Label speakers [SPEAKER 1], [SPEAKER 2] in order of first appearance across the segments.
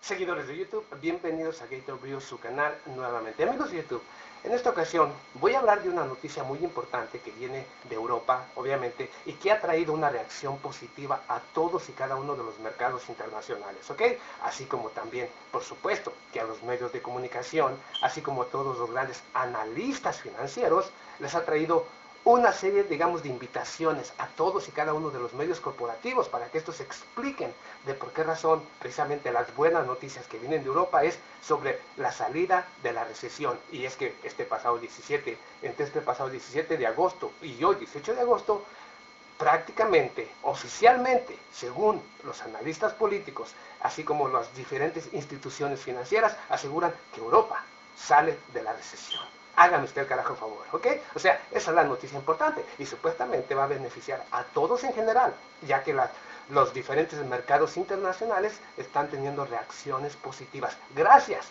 [SPEAKER 1] Seguidores de YouTube, bienvenidos a Gator View, su canal nuevamente. Amigos de YouTube, en esta ocasión voy a hablar de una noticia muy importante que viene de Europa, obviamente, y que ha traído una reacción positiva a todos y cada uno de los mercados internacionales, ¿ok? Así como también, por supuesto, que a los medios de comunicación, así como a todos los grandes analistas financieros, les ha traído una serie, digamos, de invitaciones a todos y cada uno de los medios corporativos para que estos expliquen de por qué razón precisamente las buenas noticias que vienen de Europa es sobre la salida de la recesión. Y es que entre este pasado 17 de agosto y hoy 18 de agosto, prácticamente, oficialmente, según los analistas políticos, así como las diferentes instituciones financieras, aseguran que Europa sale de la recesión. Hágame usted el carajo favor, ¿ok? O sea, esa es la noticia importante y supuestamente va a beneficiar a todos en general, ya que los diferentes mercados internacionales están teniendo reacciones positivas. Gracias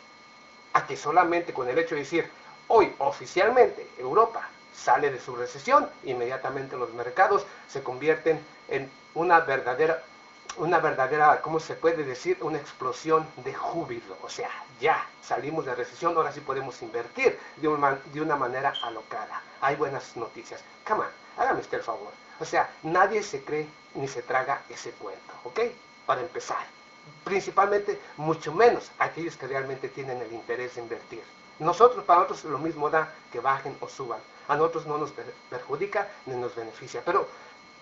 [SPEAKER 1] a que solamente con el hecho de decir, hoy oficialmente Europa sale de su recesión, inmediatamente los mercados se convierten en una verdadera, ¿cómo se puede decir? Una explosión de júbilo. O sea, ya salimos de recesión, ahora sí podemos invertir de una manera alocada. Hay buenas noticias. Come on, hágame usted el favor. O sea, nadie se cree ni se traga ese cuento, ¿ok? Para empezar. Principalmente, mucho menos aquellos que realmente tienen el interés de invertir. Para nosotros lo mismo da que bajen o suban. A nosotros no nos perjudica ni nos beneficia. Pero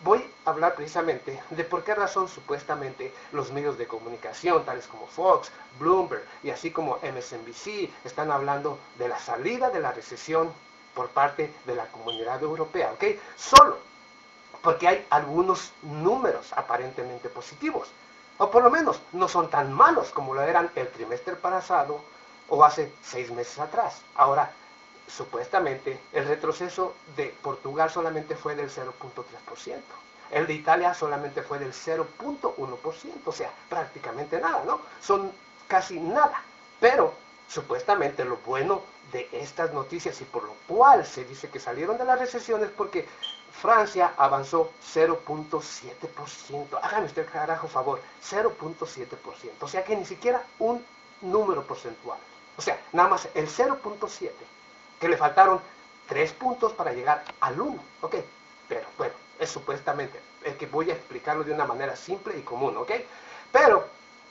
[SPEAKER 1] voy a hablar precisamente de por qué razón supuestamente los medios de comunicación, tales como Fox, Bloomberg y así como MSNBC, están hablando de la salida de la recesión por parte de la Comunidad Europea, ¿ok? Solo porque hay algunos números aparentemente positivos, o por lo menos no son tan malos como lo eran el trimestre pasado o hace 6 meses atrás. Ahora, supuestamente, el retroceso de Portugal solamente fue del 0.3%. El de Italia solamente fue del 0.1%, o sea, prácticamente nada, ¿no? Son casi nada. Pero, supuestamente, lo bueno de estas noticias y por lo cual se dice que salieron de la recesión es porque Francia avanzó 0.7%. Hágame usted carajo favor, 0.7%. O sea que ni siquiera un número porcentual. O sea, nada más el 0.7, que le faltaron 3 puntos para llegar al 1. ¿Ok? Pero bueno, es supuestamente, es que voy a explicarlo de una manera simple y común, ¿ok? Pero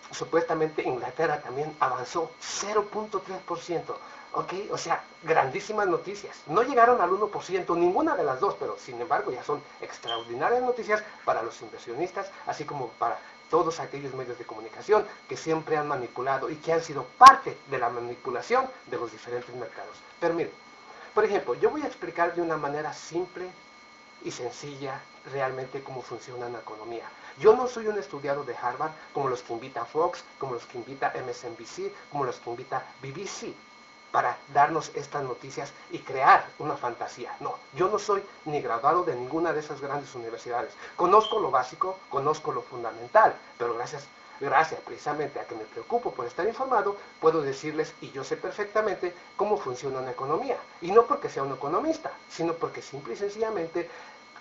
[SPEAKER 1] supuestamente Inglaterra también avanzó 0.3%. ¿Ok? O sea, grandísimas noticias. No llegaron al 1%, ninguna de las dos, pero sin embargo ya son extraordinarias noticias para los inversionistas, así como para todos aquellos medios de comunicación que siempre han manipulado y que han sido parte de la manipulación de los diferentes mercados. Pero miren, por ejemplo, yo voy a explicar de una manera simple y sencilla realmente cómo funciona una economía. Yo no soy un estudiado de Harvard como los que invita Fox, como los que invita MSNBC, como los que invita BBC para darnos estas noticias y crear una fantasía. No, yo no soy ni graduado de ninguna de esas grandes universidades. Conozco lo básico, conozco lo fundamental, pero gracias precisamente a que me preocupo por estar informado, puedo decirles, y yo sé perfectamente, cómo funciona una economía. Y no porque sea un economista, sino porque simple y sencillamente,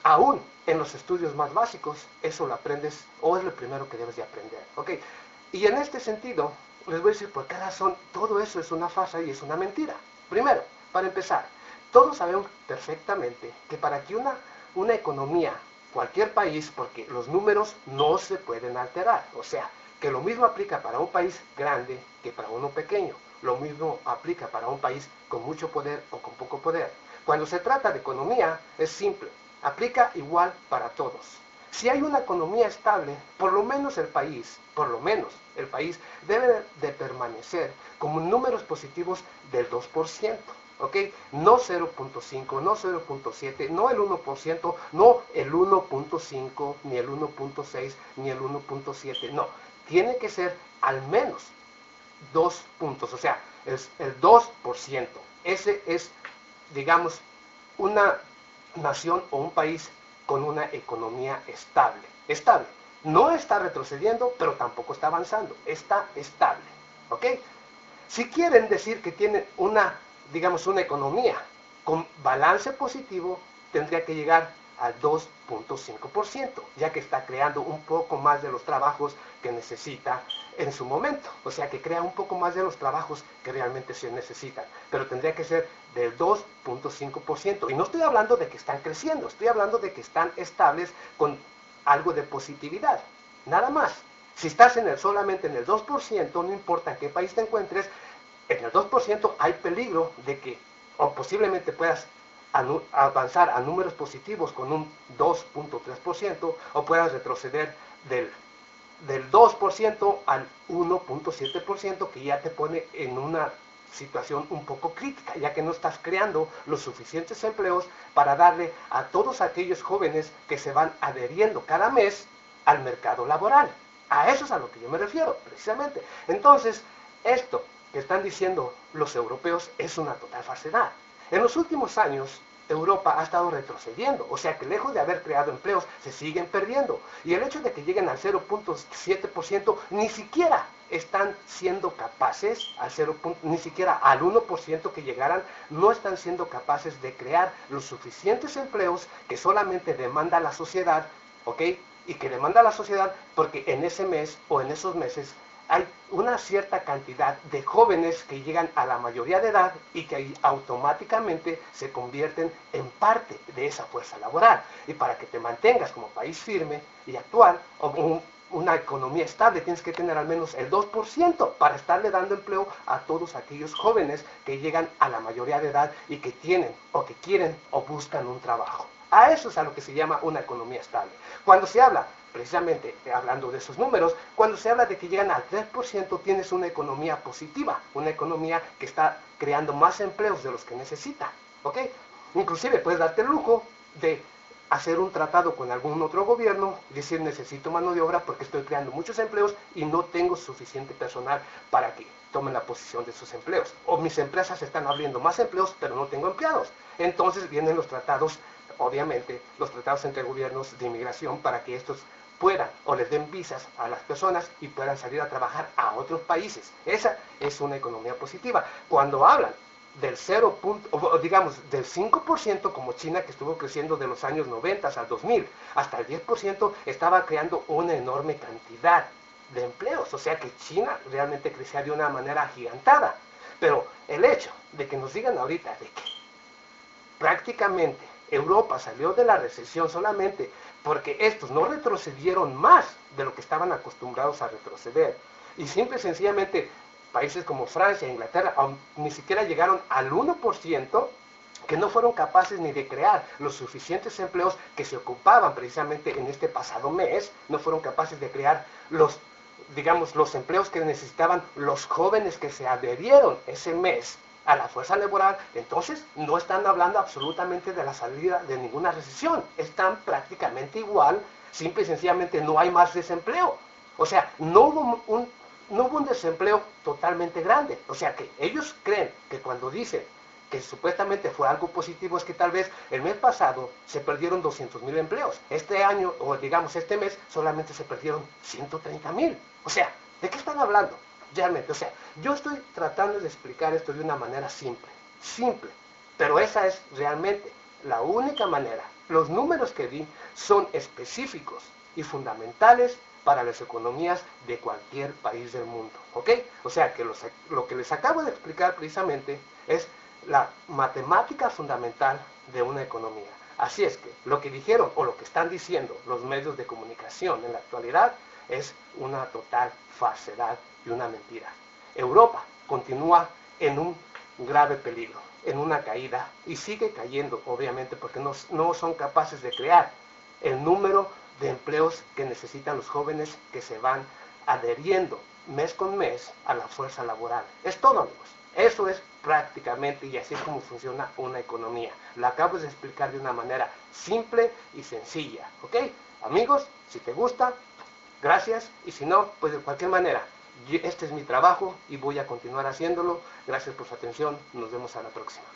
[SPEAKER 1] aún en los estudios más básicos, eso lo aprendes, o es lo primero que debes de aprender, ¿ok? Y en este sentido, les voy a decir por qué razón todo eso es una farsa y es una mentira. Primero, para empezar, todos sabemos perfectamente que para que una economía, cualquier país, porque los números no se pueden alterar, o sea, que lo mismo aplica para un país grande que para uno pequeño, lo mismo aplica para un país con mucho poder o con poco poder. Cuando se trata de economía, es simple, aplica igual para todos. Si hay una economía estable, por lo menos el país debe de permanecer con números positivos del 2%, ¿ok? No 0.5, no 0.7, no el 1%, no el 1.5, ni el 1.6, ni el 1.7, no. Tiene que ser al menos 2 puntos, o sea, es el 2%. Ese es, digamos, una nación o un país con una economía estable. Estable. No está retrocediendo, pero tampoco está avanzando. Está estable. ¿Ok? Si quieren decir que tienen digamos, una economía con balance positivo, tendría que llegar al 2.5%, ya que está creando un poco más de los trabajos que necesita en su momento. O sea que crea un poco más de los trabajos que realmente se necesitan. Pero tendría que ser del 2.5%. Y no estoy hablando de que están creciendo, estoy hablando de que están estables con algo de positividad. Nada más. Si estás solamente en el 2%, no importa en qué país te encuentres, en el 2% hay peligro de que, o posiblemente puedas avanzar a números positivos con un 2.3%, o puedas retroceder del 2% al 1.7%, que ya te pone en una situación un poco crítica, ya que no estás creando los suficientes empleos para darle a todos aquellos jóvenes que se van adheriendo cada mes al mercado laboral. A eso es a lo que yo me refiero, precisamente. Entonces, esto que están diciendo los europeos es una total falsedad. En los últimos años, Europa ha estado retrocediendo, o sea que lejos de haber creado empleos, se siguen perdiendo. Y el hecho de que lleguen al 0.7%, ni siquiera están siendo capaces, ni siquiera al 1% que llegaran, no están siendo capaces de crear los suficientes empleos que solamente demanda la sociedad, ¿ok? Y que demanda la sociedad porque en ese mes o en esos meses hay una cierta cantidad de jóvenes que llegan a la mayoría de edad y que automáticamente se convierten en parte de esa fuerza laboral. Y para que te mantengas como país firme y actual, o una economía estable, tienes que tener al menos el 2% para estarle dando empleo a todos aquellos jóvenes que llegan a la mayoría de edad y que tienen o que quieren o buscan un trabajo. A eso es a lo que se llama una economía estable. Cuando se habla, precisamente hablando de esos números, cuando se habla de que llegan al 3%, tienes una economía positiva, una economía que está creando más empleos de los que necesita, ¿ok? Inclusive puedes darte el lujo de hacer un tratado con algún otro gobierno, decir necesito mano de obra porque estoy creando muchos empleos y no tengo suficiente personal para que tomen la posición de sus empleos. O mis empresas están abriendo más empleos, pero no tengo empleados. Entonces vienen los tratados, obviamente, los tratados entre gobiernos de inmigración para que estos puedan o les den visas a las personas y puedan salir a trabajar a otros países. Esa es una economía positiva. Cuando hablan del 0, digamos, del 5% como China, que estuvo creciendo de los años 90 al 2000, hasta el 10%, estaba creando una enorme cantidad de empleos. O sea que China realmente crecía de una manera agigantada. Pero el hecho de que nos digan ahorita de que prácticamente Europa salió de la recesión solamente porque estos no retrocedieron más de lo que estaban acostumbrados a retroceder, y simple y sencillamente países como Francia e Inglaterra ni siquiera llegaron al 1%, que no fueron capaces ni de crear los suficientes empleos que se ocupaban precisamente en este pasado mes, no fueron capaces de crear los empleos que necesitaban los jóvenes que se adherieron ese mes a la fuerza laboral. Entonces no están hablando absolutamente de la salida de ninguna recesión, están prácticamente igual, simple y sencillamente no hay más desempleo. O sea, no hubo un desempleo totalmente grande. O sea que ellos creen que cuando dicen que supuestamente fue algo positivo es que tal vez el mes pasado se perdieron 200,000 empleos. Este año, o digamos este mes, solamente se perdieron 130,000. O sea, ¿de qué están hablando? Realmente, o sea, yo estoy tratando de explicar esto de una manera simple, pero esa es realmente la única manera. Los números que di son específicos y fundamentales para las economías de cualquier país del mundo, ¿ok? O sea que lo que les acabo de explicar precisamente es la matemática fundamental de una economía. Así es que lo que dijeron o lo que están diciendo los medios de comunicación en la actualidad es una total falsedad y una mentira. Europa continúa en un grave peligro, en una caída, y sigue cayendo, obviamente, porque no son capaces de crear el número de empleos que necesitan los jóvenes que se van adheriendo mes con mes a la fuerza laboral. Es todo, amigos. Eso es prácticamente, y así es como funciona una economía. La acabo de explicar de una manera simple y sencilla, ¿ok? Amigos, si te gusta, gracias, y si no, pues de cualquier manera, este es mi trabajo y voy a continuar haciéndolo. Gracias por su atención, nos vemos a la próxima.